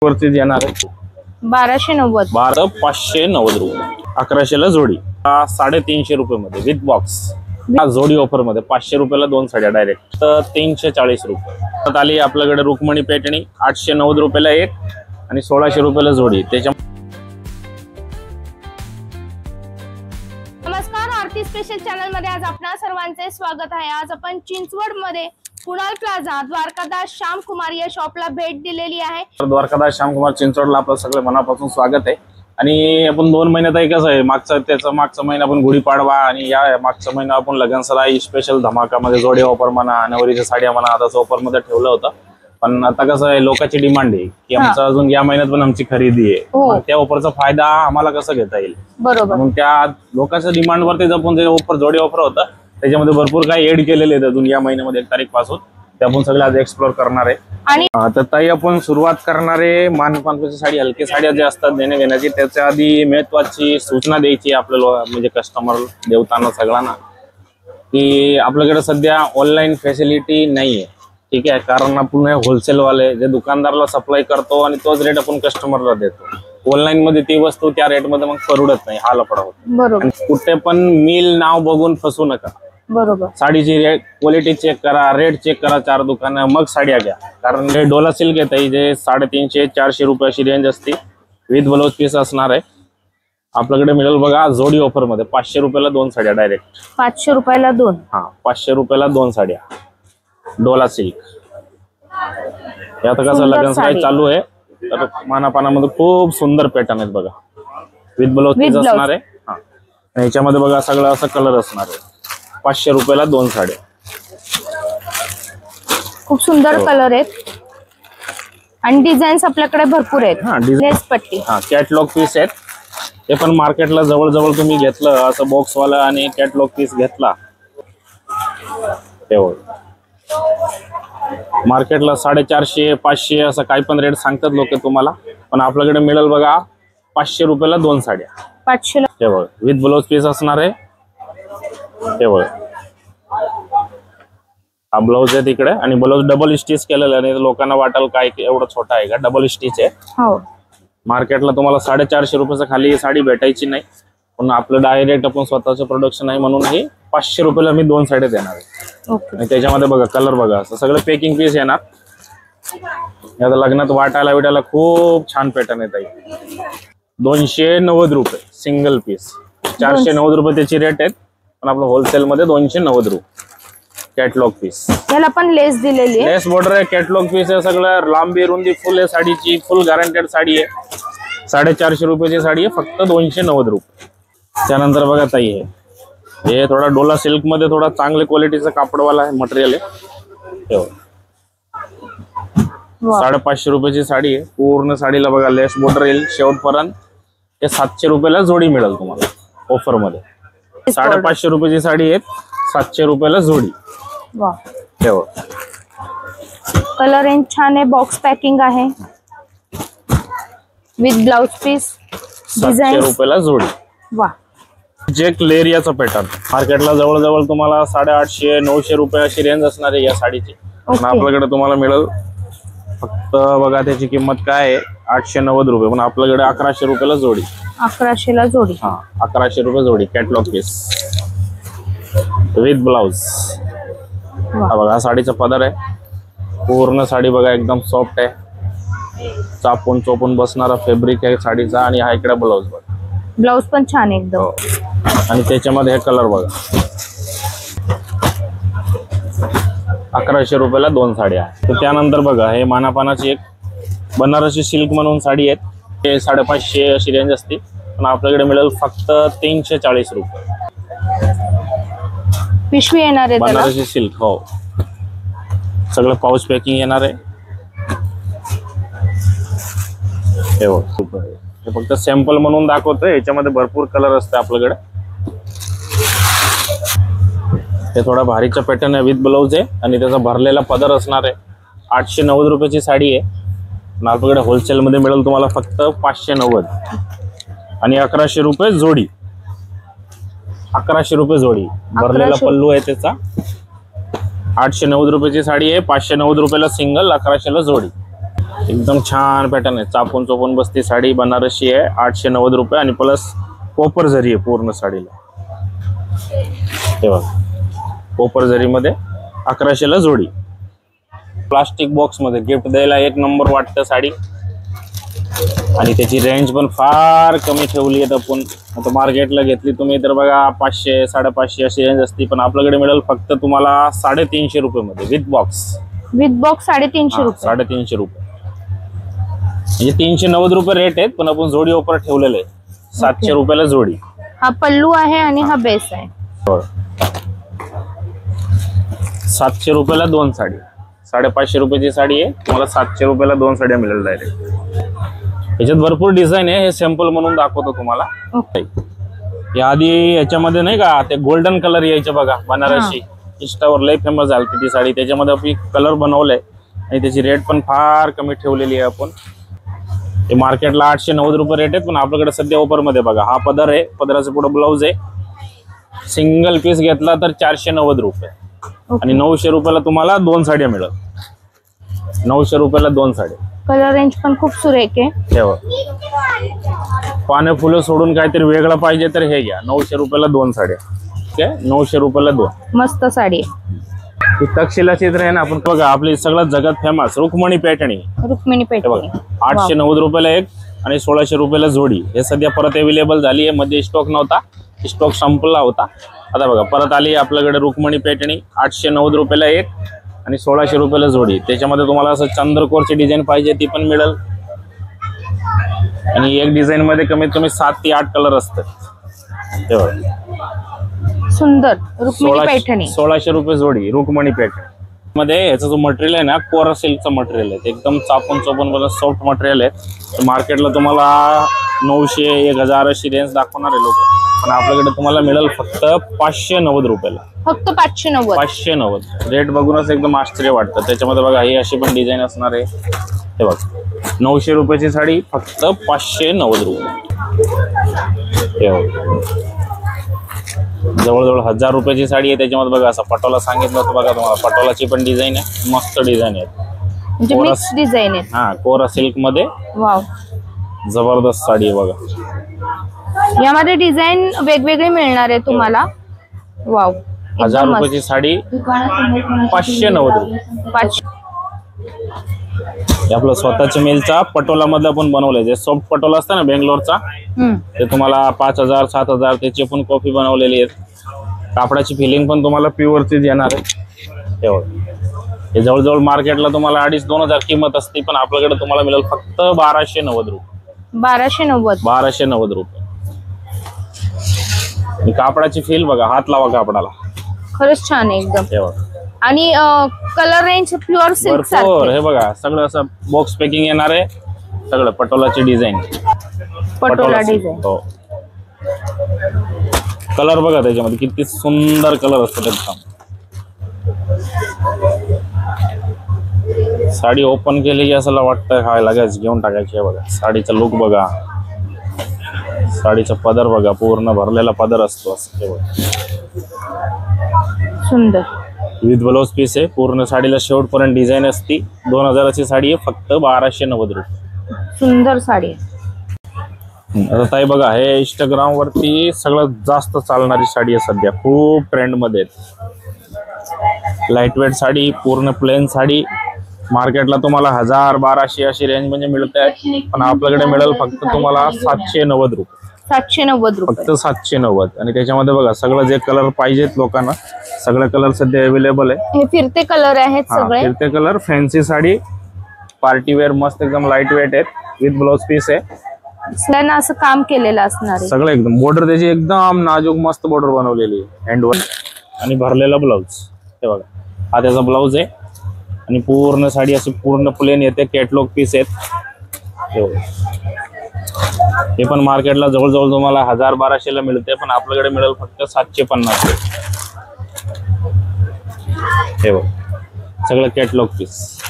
वरती येणार आहे 1290 590 रुपये 1100 ला जोडी 350 रुपये मध्ये विथ बॉक्स जोडी ऑफर मध्ये 500 रुपयाला 2 साड्या डायरेक्ट 340 रुपये आली आपल्याकडे रुक्मणी पैठणी 890 रुपयाला एक आणि 1600 रुपयाला जोडी त्याच्या नमस्कार आरती स्पेशल चॅनल मध्ये आज आपणा सर्वांचे स्वागत आहे। आज आपण चिंचवड मध्ये कुणाल प्लाझा द्वारकादास श्याम कुमार या शॉपला भेट दिलेली आहे। द्वारकादास श्याम कुमार चिंचवडला आपलं सगळं मनापासून स्वागत आहे। आणि आपण 2 महिन्यात आहे कसं आहे मागचा महिना आपण गुढीपाडवा आणि या मागचा महिना आपण लगनसराई स्पेशल धमाकामध्ये जोडे ऑफर म्हणा नवरीच्या साड्या म्हणा आता ऑफर मध्ये ठेवलं होतं। पण आता कसं आहे लोकांची डिमांड आहे की आमचं अजून या महिन्यात पण आमची खरेदी आहे त्या ऑफरचा फायदा आम्हाला कसा घेता येईल बरोबर म्हणून त्या लोकांच्या डिमांड वरती आपण जे ऑफर जोडे ऑफर होतं त्याच्यामध्ये भरपूर काही ऍड केलेले आहेत अजून या महिन्यामध्ये 1 तारीख पासून ते आपण सगळे आज एक्सप्लोर करणार आहे। आणि आता ताई आपण सुरुवात करणार आहे मानपानची साडी हलकी साड्या जे असतात देणे घेण्याची त्याच्या आधी महत्त्वाची सूचना द्यायची आपल्याला म्हणजे कस्टमर देवताना सगळ्यांना की आपल्याकडे सध्या ऑनलाईन फॅसिलिटी नाहीये ठीक आहे। कारण आपण होलसेल वाले जे दुकानदाराला सप्लाय करतो आणि तोच रेट आपण कस्टमरला देतो। ऑनलाईन मध्ये ती वस्तू त्या रेट मध्ये मग परवडत नाही हा लफडा होतो बरोबर। कुठे पण मिल नाव बघून फसू नका बरोबर। साडीची रेट क्वालिटी चेक करा रेट चेक करा 4 दुकानं मग साड्या घ्या। कारण हे डोला सिल्क येत आहे जे 350-400 रुपये अशी रेंज असते विथ ब्लाउज पीस असणार आहे। आपल्याकडे मिळेल बघा जोडी ऑफर मध्ये 500 रुपयाला 2 साड्या डायरेक्ट 500 रुपयाला 2 हा 500 रुपयाला 2 साड्या डोला सिल्क आता कसं लगनसराई चालू आहे तर मानापानामध्ये खूप सुंदर पॅटर्न आहेत बघा विथ ब्लाउज पीस असणार आहे। हा ह्याच्यामध्ये बघा सगळं असं कलर असणार आहे 500 रुपयाला 2 साड्या खूप सुंदर कलर आहेत आणि डिझाईन्स आपल्याकडे भरपूर आहेत। हा लेस पट्टी हा कॅटलॉग पीस आहेत हे पण मार्केटला जवळ तुम्ही घेतलं असं बॉक्स वाला आणि कॅटलॉग पीस घेतला तेवढं मार्केटला 450-500 असं काही पण रेट सांगतात लोक तुम्हाला पण आपल्याकडे मिळेल बघा 500 रुपयाला 2 साड्या 500 ला तेवढं विथ ब्लाउज पीस असणार आहे तेवढं हा ब्लाउज आहे तिकडे आणि ब्लाउज डबल स्टिच केलेलं आहे लोकांना वाटेल काय एवढं छोटा आहे का डबल स्टिच आहे हो मार्केटला तुम्हाला 450 रुपयाच्या खाली साडी भेटायची नाही पण आपलं डायरेक्ट आपण स्वतःचं प्रोडक्शन आहे म्हणून हे 500 रुपयाला मी 2 साड्या देणार आहे आणि त्याच्यामध्ये बघा कलर बघा असं सगळं पॅकिंग पीस येणार आता लग्नात वाटायला विटायला खूप छान पॅटर्न येत आहे 290 रुपये सिंगल पीस 490 रुपये त्याची रेट आहेत पण आपलं होलसेल मध्ये 290 रुपये कॅटलॉग पीस याला पण लेस दिलेली आहे लेस बॉर्डर आहे कॅटलॉग पीस आहे सगळं लांबी रुंदी फुल आहे साडीची फुल गॅरंटेड साडी आहे 450 रुपयाची साडी आहे फक्त 290 रुपये। त्यानंतर बघा ताई हे थोडा डोला सिल्क मध्ये थोडा चांगले क्वालिटीचा कापडवाला आहे मटेरियल आहे 550 रुपयाची साडी आहे पूर्ण साडीला बघा लेस बॉर्डर येईल शेवटपर्यंत हे 700 रुपयाला जोडी मिळेल तुम्हाला ऑफर मध्ये 550 रुपयाची साडी आहे 700 रुपयाला जोडी कलर रेंज छान आहे बॉक्स पॅकिंग आहे विथ ब्लाउज पीस 700 रुपयाला जोडी वा जेक लेरियाचा पॅटर्न मार्केटला जवळ तुम्हाला 850-900 रुपये अशी रेंज असणार आहे या साडीची पण आपल्याकडे तुम्हाला मिळेल फक्त बघा त्याची किंमत काय आहे 890 रुपये पण आपल्याकडे 1100 रुपयाला जोडी 1100 ला जोडी हा 1100 रुपये जोडी कॅटलॉग पीस विथ ब्लाउज हा बघा साडीचा पदर आहे पूर्ण साडी बघा एकदम सॉफ्ट आहे चापून चोपून बसणारा फॅब्रिक आहे साडीचा आणि हा इकडे ब्लाउज बघा ब्लाउज पण छान एकदम आणि त्याच्यामध्ये हे कलर बघा 1100 रुपयाला 2 साड्या तर त्यानंतर बघा हे मानापानाची एक बनारसी सिल्क म्हणून साडी आहेत ते 550 अशी रेंज असते पण आपल्याकडे मिळेल फक्त 340 रुपये पिशवी येणार आहे बनारसी सिल्क हो सगळं पाऊच पॅकिंग येणार आहे हे फक्त सॅम्पल म्हणून दाखवतोय याच्यामध्ये भरपूर कलर असते आपल्याकडे हे थोडा भारीचा पॅटर्न आहे विथ ब्लाउज आहे आणि त्याचा भरलेला पदर असणार आहे 890 रुपयाची साडी आहे आणि आपल्याकडे होलसेल मध्ये मिळेल तुम्हाला फक्त 590 आणि 1100 रुपये जोडी 1100 रुपये जोडी भरलेला पल्लू आहे त्याचा 890 रुपयाची साडी आहे 590 रुपयाला सिंगल 1100 ला जोडी एकदम छान पॅटर्न आहे, चापून चोपून बसती साडी, बनारसी आहे, 890 रुपये आणि प्लस कोपर जरी आहे पूर्ण साडीला. हे बघा कोपर जरी मध्ये 1100ला जोडी. प्लास्टिक बॉक्स मध्ये गिफ्ट द्यायला एक नंबर वाटतं साडी. आणि त्याची रेंज पण फार कमी ठेवली आहे आपण. आता मार्केटला घेतली तुम्ही तर बघा 500 550 अशी रेंज असते, पण आपल्याकडे मिळेल फक्त तुम्हाला 350 रुपये मध्ये विथ बॉक्स. विथ बॉक्स 350 रुपये. 350 रुपये म्हणजे 390 रुपये रेट आहेत, पण आपण जोडी ऑफर ठेवलेलं आहे 700 रुपयाला जोडी. हा पल्लू आहे आणि हा बेस आहे. 700 रुपयाला 2 साडी. 550 रुपयाची साडी आहे, तुम्हाला 700 रुपयाला 2 साड्या मिळेल डायरेक्ट. याच्यात भरपूर डिझाईन आहे, हे सॅम्पल म्हणून दाखवतो तुम्हाला. याआधी याच्यामध्ये नाही का ते गोल्डन कलर यायचे बघा बनारसी, इंस्टावर लय फेमस झाली ती साडी. त्याच्यामध्ये आपण कलर बनवलाय आणि त्याची रेट पण फार कमी ठेवलेली आहे आपण. ते मार्केटला 890 रुपये रेट आहेत, पण आपल्याकडे सध्या ऑफर मध्ये बघा हा पदर आहे, पदराचं पुढे ब्लाऊज आहे. सिंगल पीस घेतला तर 490 रुपये आणि 900 रुपयाला तुम्हाला 2 साड्या मिळेल. 900 रुपयाला 2 साड्या. कलर रेंज पण खूप सुरेख आहे. ठेवा पाने फुलं सोडून काहीतरी वेगळं पाहिजे तर हे घ्या. 900 रुपयाला 2 साड्या. ठीक आहे, 900 रुपयाला 2. मस्त साडी आहे. ही तक्षशिला चित्र आहे ना, आपण बघा आपली सगळ्यात जगात फेमस रुक्मिणी पैठणी. रुक्मिणी पैठणी 890 रुपयाला एक आणि 1600 रुपयाला जोडी. हे सध्या परत अवेलेबल झाली आहे, मध्ये स्टॉक नव्हता, स्टॉक संपला होता. आता बघा परत आली आपल्याकडे रुक्मिणी पैठणी 890 रुपयाला एक आणि 1600 रुपयाला जोडी. त्याच्यामध्ये तुम्हाला असं चंद्रकोरची डिझाईन पाहिजे ती पण मिळेल. आणि एक डिझाईन मध्ये कमीत कमी 7 ते 8 कलर असतात. सुंदर रुक्मिणी पैठणी 1600 रुपये जोडी रुक्मिणी पैठणी मध्ये. याचा जो मटेरियल आहे ना कोरा सिल्कचं मटेरियल आहे, एकदम चापून चोपून सॉफ्ट मटेरियल आहे. मार्केटला तुम्हाला 900 1000 अशी रेंज दाखवणार आहे लोक, पण आपल्याकडे तुम्हाला मिळेल फक्त 590 रुपयाला. फक्त 590. 590 रेट बघूनच एकदम आश्चर्य वाटतं. त्याच्यामध्ये बघा ही अशी पण डिझाईन असणार आहे. हे बघा 900 रुपयाची साडी फक्त 590 रुपये. जवळजवळ 1000 रुपयाची साडी आहे. त्याच्यामध्ये बघा असं पटोला सांगितलं होतं बघा तुम्हाला, पटोलाची पण डिझाईन आहे, मस्त डिझाईन आहे. म्हणजे मिक्स डिझाईन आहे. हा कोरा सिल्क मध्ये वाव जबरदस्त साडी आहे बघा. यामध्ये डिझाईन वेगवेगळे मिळणार आहे तुम्हाला. वाव 1000 रुपयाची साडी 590 रुपये. आपलं स्वतःच्या मिलचा पटोला मध्ये आपण बनवलंय, जे सॉफ्ट पटोला असतं ना बेंगलोरचा, ते तुम्हाला 5000 7000 त्याची पण कॉफी बनवलेली आहे. कापडाची फिलिंग पण तुम्हाला प्युअरचीच येणार आहे. हे जवळजवळ मार्केटला तुम्हाला 2500-2000 किंमत असते, पण आपल्याकडे तुम्हाला मिळेल फक्त 1290 रुपये. 1290 रुपये. कापडाची फील बघा, हात लावा कापडाला, खरंच छान आहे एकदम. आणि कलर रेंज प्युअर सिल्क सारखं. हे बघा सगळं असं बॉक्स पॅकिंग येणार आहे, सगळं पटोलाची डिझाईन. पटोला डिझाईन. हो कलर बघा त्याच्यामध्ये किती सुंदर कलर असतात एकदम. साडी ओपन केली की असं वाटतं काय लगेच घेऊन टाकायची. बघा साडीचा लुक बघा, साडीचा पदर बघा, पूर्ण भरलेला पदर असतो असं. सुंदर विथ ब्लाउज पीस आहे. पूर्ण साडीला शेवटपर्यंत डिझाईन असती. 2000ची साडी आहे फक्त 1290 रुपये. सुंदर साडी. आता ताई बघा हे इंस्टाग्राम वरती सगळ्यात जास्त चालणारी साडी आहे सध्या, खूप ट्रेंड मध्ये. लाईट वेट साडी, पूर्ण प्लेन साडी. मार्केटला तुम्हाला 1000-1200 अशी रेंज म्हणजे मिळते, पण आपल्याकडे मिळेल फक्त तुम्हाला 790 रुपये. 790 रुपये फक्त 790. आणि त्याच्यामध्ये बघा सगळं जे कलर पाहिजेत लोकांना, सगळे कलर सध्या अवेलेबल आहे. हे फिरते कलर आहेत सगळे. फिरते colour, fancy sari, party wear, मस्त एकदम लाईट वेट आहेत, विथ ब्लाउज पीस आहे. सगळ्यांना असं काम केलेलं असणार आहे. सगळं एकदम बॉर्डर त्याची एकदम नाजूक मस्त बॉर्डर बनवलेली आहे हँडवर. आणि भरलेला ब्लाउज. हे बघा हा त्याचा ब्लाउज आहे. आणि पूर्ण साडी अशी पूर्ण प्लेन येते, कॅटलॉग पीस आहेत. हे पण मार्केटला जवळजवळ तुम्हाला 1000-1200 मिळते, पण आपल्याकडे मिळेल फक्त 750. हे बघ सगळं catalogue piece.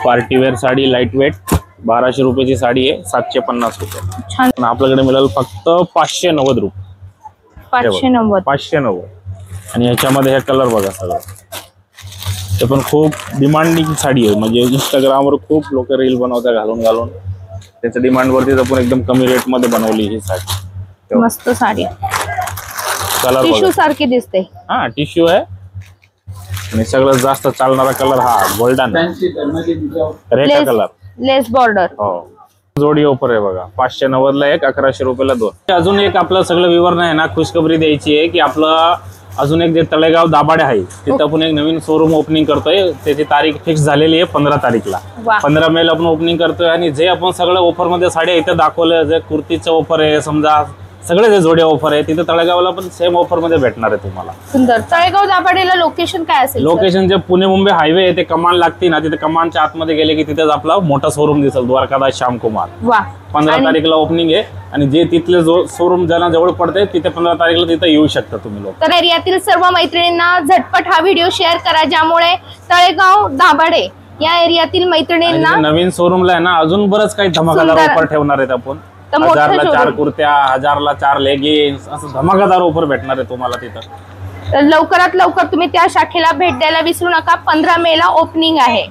Party wear sari light weight 1200 रुपयाची साडी आहे, 750 रुपये. छान. पण आपल्याकडे मिळेल फक्त 590 रुपये. 590. 590. आणि ह्याच्यामध्ये हे कलर बघा सगळं. ते पण खूप डिमांडिंग साडी आहे, म्हणजे इंस्टाग्रामवर खूप लोक रील बनवतात घालून घालून. त्याच्या डिमांड वरती आपण एकदम कमी रेट मध्ये बनवली ही साडी. मस्त साडी, कलर टिश्यू सारखी दिसते. हा टिश्यू आहे आणि सगळ्यात जास्त चालणारा कलर हा गोल्डन रेखा कलर, लेस बॉर्डर. हो. जोडी ऑफर आहे बघा, 590 ला एक, 1100 रुपयाला 2. अजून एक आपलं सगळं विवरण आहे ना, खुशखबरी द्यायची आहे की आपलं अजून एक जे तळेगाव दाभाडे आहे तिथं आपण एक नवीन शोरूम ओपनिंग करतोय. त्याची तारीख फिक्स झालेली आहे 15 तारीखला. 15 मे ला आपण ओपनिंग करतोय. आणि जे आपण सगळं ऑफर मध्ये साड्या इथं दाखवलं, जे कुर्तीचं ऑफर आहे समजा, सगळे जे जोडे ऑफर आहे तिथे तळेगावला पण सेम ऑफर मध्ये भेटणार आहे तुम्हाला. सुंदर. तळेगाव दाभाडेला लोकेशन काय असेल? लोकेशन जे पुणे मुंबई हायवे आहे ते कमान लागते ना, तिथे कमानच्या आतमध्ये गेले की तिथेच आपला मोठा शोरूम दिसेल, द्वारकादास श्यामकुमार. 15 तारीखला ओपनिंग आहे. आणि जे तिथले शोरूम ज्यांना जवळ पडते तिथे 15 तारीखला तिथे येऊ शकता तुम्ही लोक. तर एरियातील सर्व मैत्रिणींना झटपट हा व्हिडिओ शेअर करा, ज्यामुळे तळेगाव दाभाडे या एरियातील मैत्रिणींना नवीन शोरूमला आहे ना अजून बरंच काही धमाकादार ऑफर ठेवणार आहेत आपण. 1000ला 4 कुर्त्या, 1000ला 4 लेगिन्स, असं धमाकादार ऑफर भेटणार आहे तुम्हाला तिथं. तर लवकरात लवकर तुम्ही त्या शाखेला भेट द्यायला विसरू नका. 15 मे ला ओपनिंग आहे.